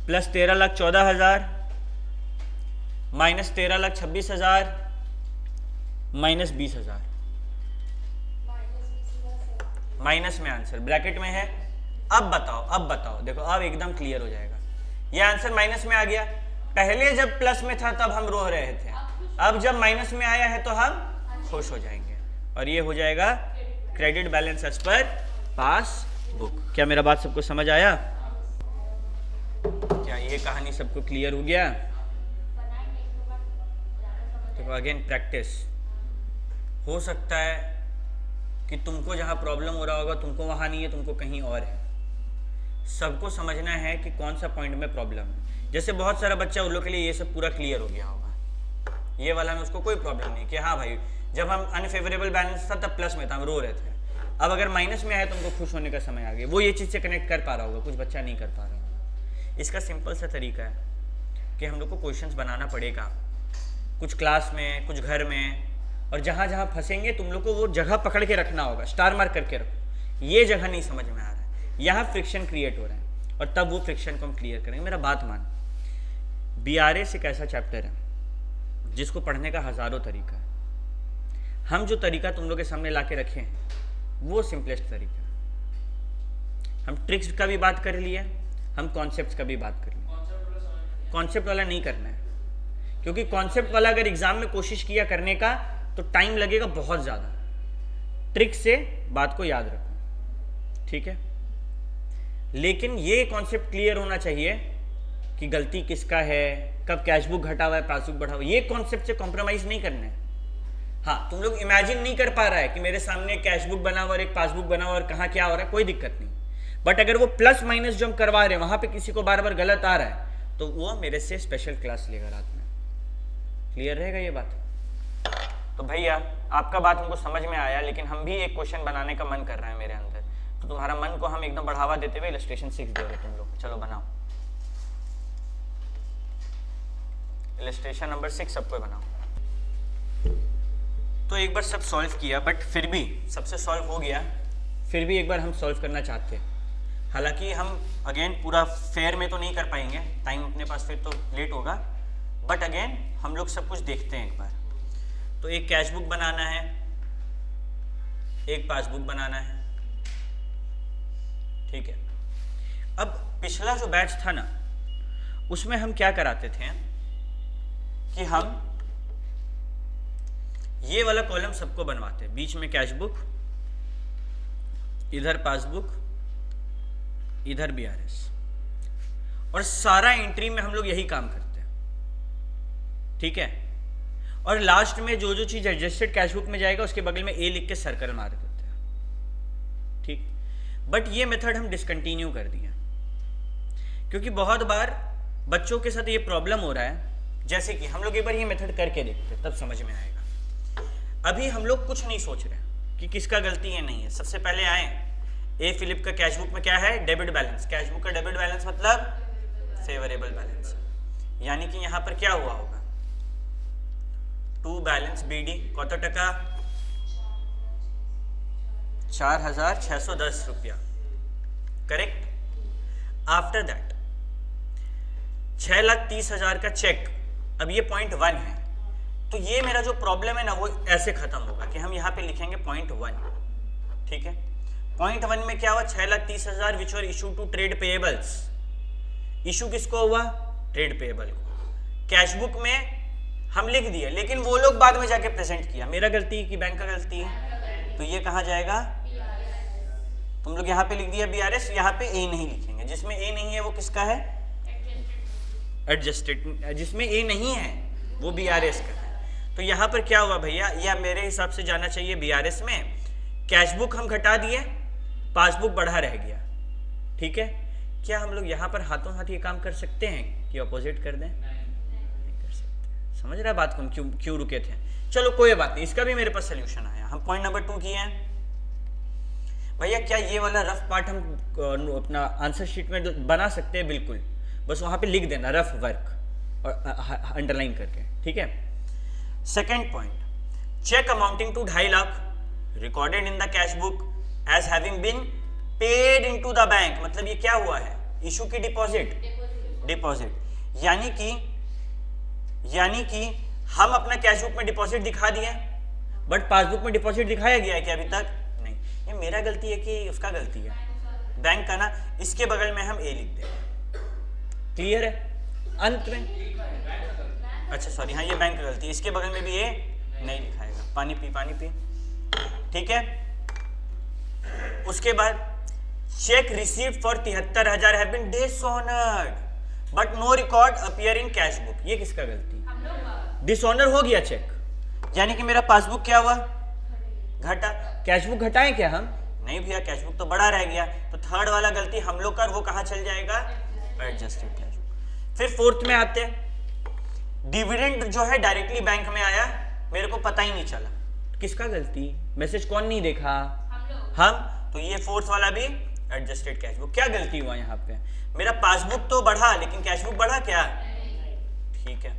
प्लस 13,14,000 माइनस 13,26,000 माइनस 20,000। माइनस में आंसर ब्रैकेट में है। अब बताओ, देखो अब एकदम क्लियर हो जाएगा। ये आंसर माइनस में आ गया। पहले जब प्लस में था तब हम रो रहे थे, अब जब माइनस में आया है तो हम खुश हो जाएंगे, और ये हो जाएगा credit balance as per passbook. क्या मेरा बात सबको समझ आया? क्या ये कहानी सबको क्लियर हो गया? देखो अगेन प्रैक्टिस। हो सकता है कि तुमको जहाँ प्रॉब्लम हो रहा होगा तुमको वहाँ नहीं है, तुमको कहीं और है। सबको समझना है कि कौन सा पॉइंट में प्रॉब्लम है। जैसे बहुत सारा बच्चा, उन लोग के लिए ये सब पूरा क्लियर हो गया होगा, ये वाला में उसको कोई प्रॉब्लम नहीं कि हाँ भाई जब हम अनफेवरेबल बैलेंस था तब प्लस में था, हम रो रहे थे, अब अगर माइनस में आया तो हमको खुश होने का समय आ गया। वो ये चीज़ से कनेक्ट कर पा रहा होगा, कुछ बच्चा नहीं कर पा रहा होगा। इसका सिंपल सा तरीका है कि हम लोग को क्वेश्चंस बनाना पड़ेगा, कुछ क्लास में, कुछ घर में, और जहाँ जहाँ फंसेंगे तुम लोग को वो जगह पकड़ के रखना होगा, स्टार मार्क करके रखो। ये जगह नहीं समझ में आ रहा है, यहाँ फ्रिक्शन क्रिएट हो रहा है, और तब वो फ्रिक्शन को हम क्लियर करेंगे। मेरा बात मान, बीआरएस एक ऐसा चैप्टर है जिसको पढ़ने का हज़ारों तरीका है। हम जो तरीका तुम लोग के सामने ला के रखे हैं वो सिंपलेस्ट तरीका है। हम ट्रिक्स का भी बात कर लिए, हम कॉन्सेप्ट का भी बात कर लिए। कॉन्सेप्ट वाला नहीं करना है, क्योंकि कॉन्सेप्ट वाला अगर एग्जाम में कोशिश किया करने का तो टाइम लगेगा बहुत ज़्यादा। ट्रिक से बात को याद रखो, ठीक है? लेकिन ये कॉन्सेप्ट क्लियर होना चाहिए कि गलती किसका है, कब कैशबुक घटा हुआ है, पासबुक बढ़ा हुआ है। ये कॉन्सेप्ट से कॉम्प्रोमाइज़ नहीं करना है। हाँ, तुम लोग इमेजिन नहीं कर पा रहा है कि मेरे सामने एक कैशबुक बना हुआ और एक पासबुक बना हुआ और कहाँ क्या हो रहा है, कोई दिक्कत नहीं। बट अगर वो प्लस माइनस जो हम करवा रहे हैं वहाँ पे किसी को बार बार गलत आ रहा है तो वो मेरे से स्पेशल क्लास लेगा रात में। क्लियर रहेगा ये बात? तो भैया आपका बात हमको समझ में आया, लेकिन हम भी एक क्वेश्चन बनाने का मन कर रहा है मेरे अंदर, तो तुम्हारा मन को हम एकदम बढ़ावा देते हुए इलस्ट्रेशन 6 दे रहे तुम लोग। चलो बनाओ इलस्ट्रेशन नंबर 6, सबको बनाओ। तो एक बार सब सॉल्व किया, बट फिर भी सबसे सॉल्व हो गया, फिर भी एक बार हम सॉल्व करना चाहते हैं। हालांकि हम अगेन पूरा फेयर में तो नहीं कर पाएंगे, टाइम अपने पास फिर तो लेट होगा, बट अगेन हम लोग सब कुछ देखते हैं एक बार। तो एक कैश बुक बनाना है, एक पासबुक बनाना है, ठीक है। अब पिछला जो बैच था ना, उसमें हम क्या कराते थे कि हम ये वाला कॉलम सबको बनवाते, बीच में कैश बुक, इधर पासबुक, इधर बीआरएस, और सारा एंट्री में हम लोग यही काम करते हैं, ठीक है। और लास्ट में जो जो चीज एडजस्टेड कैश बुक में जाएगा उसके बगल में ए लिख के सर्कल मार देते हैं, ठीक। बट ये मेथड हम डिसकंटिन्यू कर दिए क्योंकि बहुत बार बच्चों के साथ ये प्रॉब्लम हो रहा है। जैसे कि हम लोग एक बार ये मेथड करके देखते हैं, तब समझ में आएगा। अभी हम लोग कुछ नहीं सोच रहे कि किसका गलती है नहीं है। सबसे पहले आए, ए फिलिप का कैश बुक में क्या है, डेबिट बैलेंस। कैश बुक का डेबिट बैलेंस मतलब फेवरेबल बैलेंस, यानी कि यहां पर क्या हुआ होगा, टू बैलेंस बीडी कत टका 4610 रुपया, करेक्ट। आफ्टर दैट 6,30,000 का चेक। अब ये .1 है, तो ये मेरा जो प्रॉब्लम है ना वो ऐसे खत्म होगा कि हम यहाँ पे लिखेंगे .1, ठीक है। .1 में क्या हुआ, 6,30,000 which were issue to trade payables. Issue किसको हुआ, ट्रेड पेएबल को। कैश बुक में हम लिख दिए, लेकिन वो लोग बाद में जाके प्रेजेंट किया। मेरा गलती है कि बैंक का गलती है, तो ये कहाँ जाएगा, तुम लोग यहाँ पे लिख दिया बीआरएस, यहाँ पे ए नहीं लिखेंगे। जिसमें ए नहीं है वो किसका है, एडजस्टेड। जिसमें ए नहीं है वो बीआरएस का है। तो यहाँ पर क्या हुआ भैया, यह मेरे हिसाब से जाना चाहिए बीआरएस में। कैश बुक हम घटा दिए, पासबुक बढ़ा रह गया, ठीक है। क्या हम लोग यहाँ पर हाथों हाथ ये काम कर सकते हैं कि अपोजिट कर दें, नहीं कर सकते। समझ रहा बात को, हम क्यों रुके थे। चलो कोई बात नहीं, इसका भी मेरे पास सोल्यूशन आया। हम पॉइंट नंबर 2 किए हैं भैया। क्या ये वाला रफ पार्ट हम अपना आंसर शीट में बना सकते हैं, बिल्कुल। बस वहां पे लिख देना रफ वर्क और अंडरलाइन करके, ठीक है। Second point, cheque amounting to 2.5 lakh recorded in the cash book as having been paid into the bank. मतलब ये क्या हुआ है, इशू की डिपॉजिट। यानी कि हम अपना कैश बुक में डिपॉजिट दिखा दिए, बट पासबुक में डिपॉजिट दिखाया गया है कि अभी तक नहीं। ये मेरा गलती है कि उसका गलती है, बैंक का ना। इसके बगल में हम ए लिख देंगे, क्लियर है। अंत में अच्छा सॉरी, हाँ ये बैंक की गलती है। इसके बगल में भी ए नहीं लिखाएगा, पानी पी, ठीक है। उसके बाद cheque received for 73,000 have been dishonoured but no record appear in cash book. ये किसका गलती, डिसऑनर हो गया चेक, यानी कि मेरा पासबुक क्या हुआ, घटा। कैश बुक घटाएं क्या हम, नहीं भैया, कैश बुक तो बड़ा रह गया। तो थर्ड वाला गलती हम लोग का, वो कहाँ चल जाएगा, एडजस्टेड कैश बुक। फिर फोर्थ में आते हैं, डिविडेंड जो है डायरेक्टली बैंक में आया, मेरे को पता ही नहीं चला। किसका गलती, मैसेज कौन नहीं देखा, हम। तो ये फोर्थ वाला भी एडजस्टेड कैश बुक। क्या गलती हुआ यहाँ पे, मेरा पासबुक तो बढ़ा लेकिन कैश बुक बढ़ा क्या, ठीक है।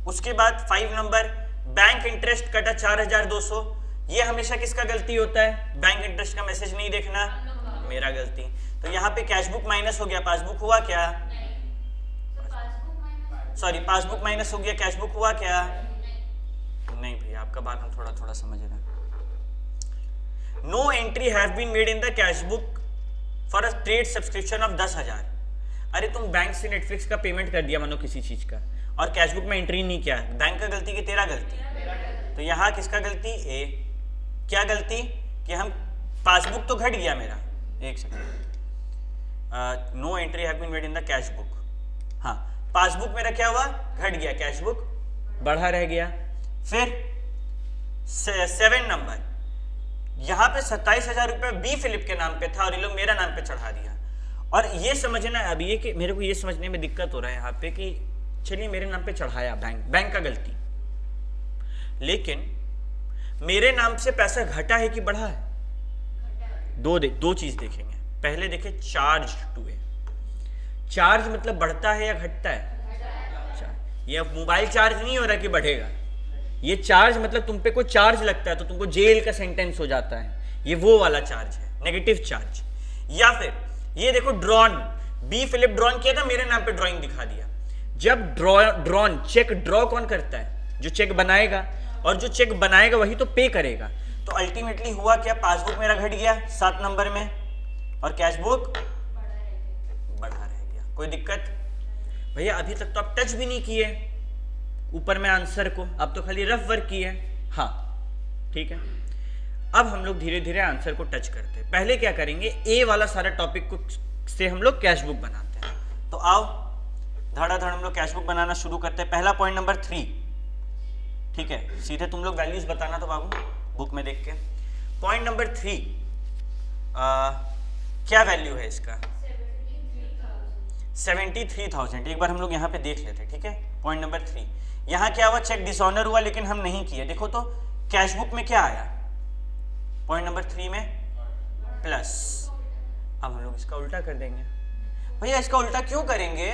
उसके बाद 5 नंबर, बैंक इंटरेस्ट कटा 4,200। ये हमेशा किसका गलती होता है, बैंक इंटरेस्ट का मैसेज नहीं देखना, मेरा गलती। तो यहाँ पे कैश बुक माइनस हो गया, पासबुक हुआ क्या, सॉरी पासबुक माइनस हो गया, कैश बुक हुआ क्या, नहीं भैया, आपका बात हम थोड़ा थोड़ा समझ रहे हैं। No entry have been made in the cash book for a trade subscription of 10,000। अरे तुम बैंक से नेटफ्लिक्स का पेमेंट कर दिया मानो किसी चीज का, और कैश बुक में एंट्री नहीं किया, बैंक का गलती कि तेरा गलती। तो यहाँ किसका गलती, ए। क्या गलती कि हम, पासबुक तो घट गया मेरा, एक second, no entry have been made in the cash book. हाँ, पासबुक मेरा क्या हुआ, घट गया, कैश बुक बढ़ा रह गया। फिर 7 नंबर, यहाँ पे 27,000 रुपये बी फिलिप के नाम पे था और ये लोग मेरा नाम पे चढ़ा दिया। और ये समझना है अभी, ये कि मेरे को ये समझने में दिक्कत हो रहा है यहाँ पे कि चलिए मेरे नाम पे चढ़ाया, बैंक का गलती, लेकिन मेरे नाम से पैसा घटा है कि बढ़ा है, दो चीज देखेंगे। पहले देखे चार्ज टू ए, चार्ज मतलब बढ़ता है या घटता है, ये मोबाइल चार्ज नहीं हो रहा कि बढ़ेगा, ये चार्ज मतलब तुम पे कोई चार्ज लगता है तो तुमको जेल का सेंटेंस हो जाता है, ये वो वाला चार्ज है, नेगेटिव चार्ज। या फिर ये देखो ड्रॉन, बी फिलिप ड्रॉन किया था, मेरे नाम पे ड्राइंग दिखा दिया। जब ड्रॉन चेक ड्रॉ कौन करता है? जो चेक बनाएगा, और जो चेक बनाएगा वही तो पे करेगा। तो अल्टीमेटली हुआ क्या, पासबुक मेरा घट गया 7 नंबर में और कैश बुक बढ़ा रह गया। कोई दिक्कत? भैया अभी तक तो आप टच भी नहीं किए ऊपर में आंसर को, आप तो खाली रफ वर्क किए। हाँ ठीक है, अब हम लोग धीरे धीरे आंसर को टच करते हैं। पहले क्या करेंगे, ए वाला सारा टॉपिक को से हम लोग कैश बुक बनाते हैं। तो आओ धड़ाधड़ हम लोग कैश बुक बनाना शुरू करते हैं। पहला पॉइंट नंबर 3, ठीक है, सीधे तुम लोग वैल्यूज बताना तो बाबू बुक में देख के। पॉइंट नंबर 3 क्या वैल्यू है इसका? 73,000। एक बार हम लोग यहाँ पे देख लेते हैं, ठीक है। पॉइंट नंबर 3, यहाँ क्या हुआ, चेक डिसऑनर हुआ लेकिन हम नहीं किए। देखो तो कैश बुक में क्या आया, पॉइंट नंबर 3 में प्लस। अब हम लोग इसका उल्टा कर देंगे। भैया इसका उल्टा क्यों करेंगे?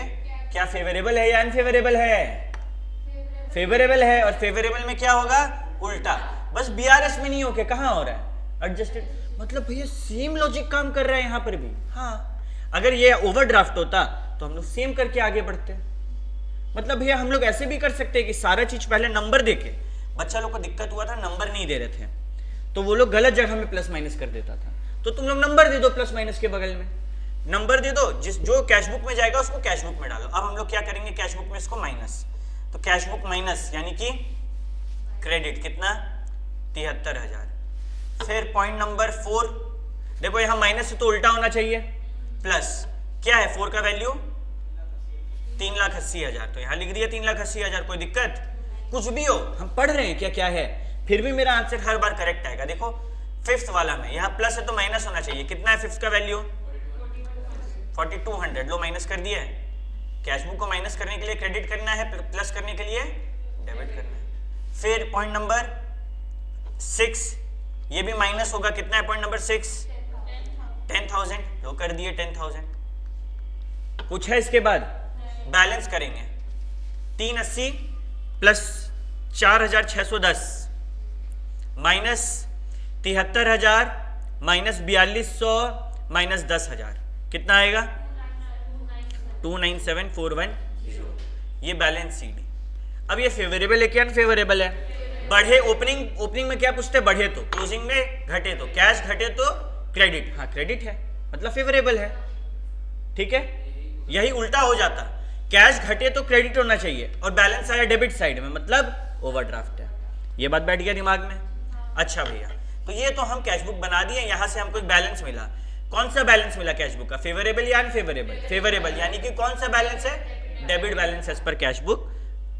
क्या फेवरेबल है या अनफेवरेबल है? फेवरेबल है, और फेवरेबल में क्या होगा, उल्टा। बस बीआरएस में नहीं होके कहाँ हो रहा है, एडजस्टेड। मतलब भैया सेम लॉजिक काम कर रहा है यहाँ पर भी। हाँ, अगर ये ओवरड्राफ्ट होता तो हम लोग सेम करके आगे बढ़ते। मतलब भैया हम लोग ऐसे भी कर सकते हैं कि सारा चीज पहले नंबर देके, बच्चा लोग को दिक्कत हुआ था नंबर नहीं दे रहे थे तो वो लोग गलत जगह में प्लस माइनस कर देता था। तो तुम लोग नंबर दे दो प्लस माइनस के बगल में, नंबर दे दो, जो कैश बुक में जाएगा उसको कैश बुक में डालो। अब हम लोग क्या करेंगे, कैश बुक में इसको माइनस, तो कैश बुक माइनस यानी कि क्रेडिट कितना, 73,000। फिर पॉइंट नंबर 4, देखो यहाँ माइनस से तो उल्टा होना चाहिए, प्लस क्या है 4 का वैल्यू 3,80,000, तो यहाँ लिख दिया 3,80,000। कोई दिक्कत? कुछ भी हो, हम पढ़ रहे हैं क्या क्या है, फिर भी मेरा आंसर हर बार करेक्ट आएगा। देखो 5th वाला में यहाँ प्लस है तो माइनस होना चाहिए। कितना है 5th का वैल्यू, 4200। लो माइनस कर दिया है। कैश बुक को माइनस करने के लिए क्रेडिट करना है, प्लस करने के लिए डेबिट करना है। फिर पॉइंट नंबर 6, ये भी माइनस होगा। कितना है पॉइंट नंबर 6, 10,000। लो कर दिए 10,000। कुछ है इसके बाद, बैलेंस करेंगे 380 प्लस 4,610 माइनस 73,000 माइनस 4,200 माइनस 10,000, कितना आएगा 297,410। ये बैलेंस शीट। अब ये फेवरेबल है क्या अनफेवरेबल है? बढ़े, ओपनिंग में क्या पूछते हैं, बढ़े तो, क्लोजिंग में घटे तो, कैश घटे तो क्रेडिट। हाँ क्रेडिट है मतलब फेवरेबल है, ठीक है। यही उल्टा हो जाता, कैश घटे तो क्रेडिट होना चाहिए और बैलेंस आया डेबिट साइड में, मतलब ओवरड्राफ्ट है। ये बात बैठ गया दिमाग में? अच्छा भैया, तो ये तो हम कैश बुक बना दिए, यहां से हमको एक बैलेंस मिला। कौन सा बैलेंस मिला कैश बुक का, फेवरेबल या अनफेवरेबल? फेवरेबल, यानी कि कौन सा बैलेंस है, debit balance as per cash book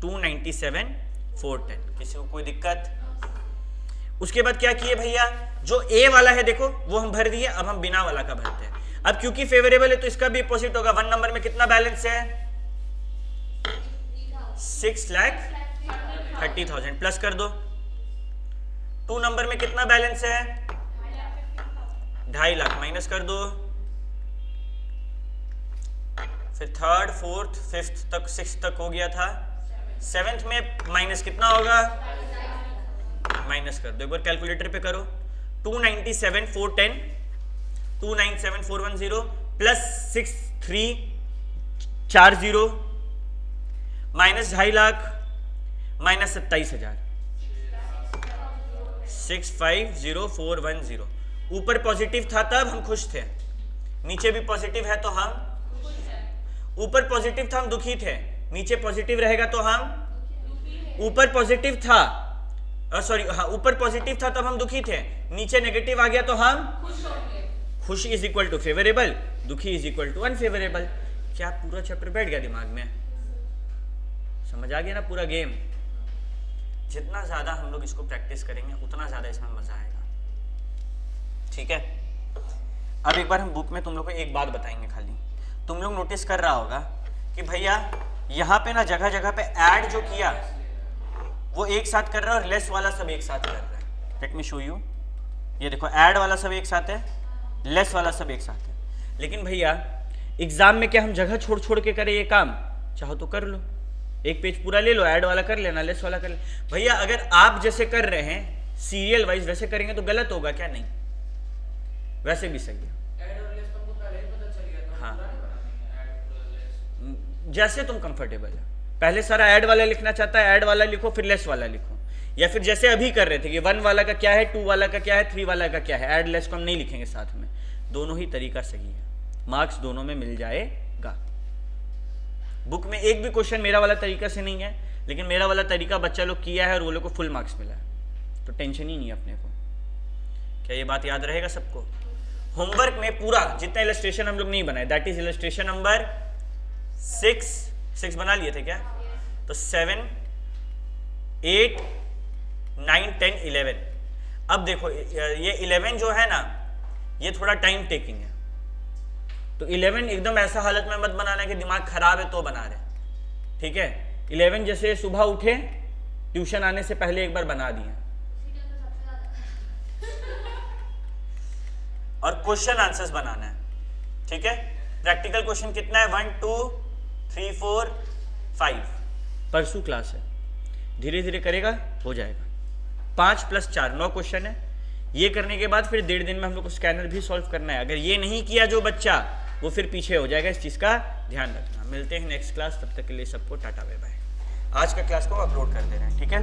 297,410। किसी को कोई दिक्कत? उसके बाद क्या किए भैया, जो ए वाला है देखो वो हम भर दिए, अब हम बिना वाला का भरते हैं। अब क्योंकि फेवरेबल है तो इसका भी अपोजिट होगा। 1 नंबर में कितना बैलेंस है, 6,30,000 प्लस कर दो। 2 नंबर में कितना बैलेंस है, 2.5 लाख माइनस कर दो। फिर 3rd 4th 5th तक 6th तक हो गया था। 7th में माइनस कितना होगा, माइनस कर दो, एक बार कैलकुलेटर पे करो। 297,410 297,410 प्लस 6,340 माइनस 2.5 लाख माइनस 27,000, 650,410। ऊपर पॉजिटिव था तब हम खुश थे, नीचे भी पॉजिटिव है तो हम, ऊपर पॉजिटिव था हम दुखी थे, नीचे पॉजिटिव रहेगा तो हम, ऊपर पॉजिटिव था सॉरी हाँ ऊपर पॉजिटिव था तब हम दुखी थे, नीचे नेगेटिव आ गया तो हम खुश होंगे। खुश इज इक्वल टू फेवरेबल, दुखी इज इक्वल टू अनफेवरेबल। क्या पूरा चैप्टर बैठ गया दिमाग में? समझ आ गया ना पूरा गेम? जितना ज्यादा हम लोग इसको प्रैक्टिस करेंगे उतना ज्यादा इसमें मजा आएगा, ठीक है। अब एक बार हम बुक में तुम लोग को एक बात बताएंगे, खाली तुम लोग नोटिस कर रहा होगा कि भैया यहाँ पे ना जगह जगह पे ऐड जो किया वो एक साथ कर रहा है और लेस वाला सब एक साथ कर रहा है। लेट मी शो यू, ये देखो ऐड वाला सब एक साथ है, लेस वाला सब एक साथ है। लेकिन भैया एग्जाम में क्या हम जगह छोड़ छोड़ के करें ये काम? चाहो तो कर लो, एक पेज पूरा ले लो, ऐड वाला कर लेना, लेस वाला कर लेना। भैया अगर आप जैसे कर रहे हैं सीरियल वाइज वैसे करेंगे तो गलत होगा क्या? नहीं, वैसे भी सही है। ऐड और लेस तुमको पहले ही पता चल गया जैसे तुम कंफर्टेबल है। पहले सारा ऐड वाला लिखना चाहता है ऐड वाला लिखो, फिर लेस वाला लिखो, या फिर जैसे अभी कर रहे थे कि 1 वाला का क्या है, 2 वाला का क्या है, 3 वाला का क्या है, ऐड लेस को हम नहीं लिखेंगे साथ में। दोनों ही तरीका सही है, मार्क्स दोनों में मिल जाएगा। बुक में एक भी क्वेश्चन मेरा वाला तरीका से नहीं है, लेकिन मेरा वाला तरीका बच्चा लोग किया है और वो लोग को फुल मार्क्स मिला है, तो टेंशन ही नहीं है अपने को। क्या ये बात याद रहेगा सबको? होमवर्क में पूरा जितना इलस्ट्रेशन हम लोग नहीं बनाए, दैट इज इलस्ट्रेशन नंबर 6 बना लिए थे क्या? तो 7, 8, 9, 10, 11। अब देखो ये 11 जो है ना, ये थोड़ा टाइम टेकिंग है, तो 11 एकदम ऐसा हालत में मत बनाना कि दिमाग खराब है तो बना रहे, ठीक है? 11 जैसे सुबह उठे, ट्यूशन आने से पहले एक बार बना दिए, और क्वेश्चन आंसर्स बनाना है, ठीक है? प्रैक्टिकल क्वेश्चन कितना है? 1, 2, 3, 4, 5। परसों क्लास है, धीरे धीरे करेगा हो जाएगा। 5 + 4 9 क्वेश्चन है। ये करने के बाद फिर 1.5 दिन में हम लोग को स्कैनर भी सॉल्व करना है। अगर ये नहीं किया जो बच्चा, वो फिर पीछे हो जाएगा, इस चीज़ का ध्यान रखना। मिलते हैं नेक्स्ट क्लास, तब तक के लिए सबको टाटा बाय बाय। आज का क्लास को अपलोड कर दे रहे हैं, ठीक है?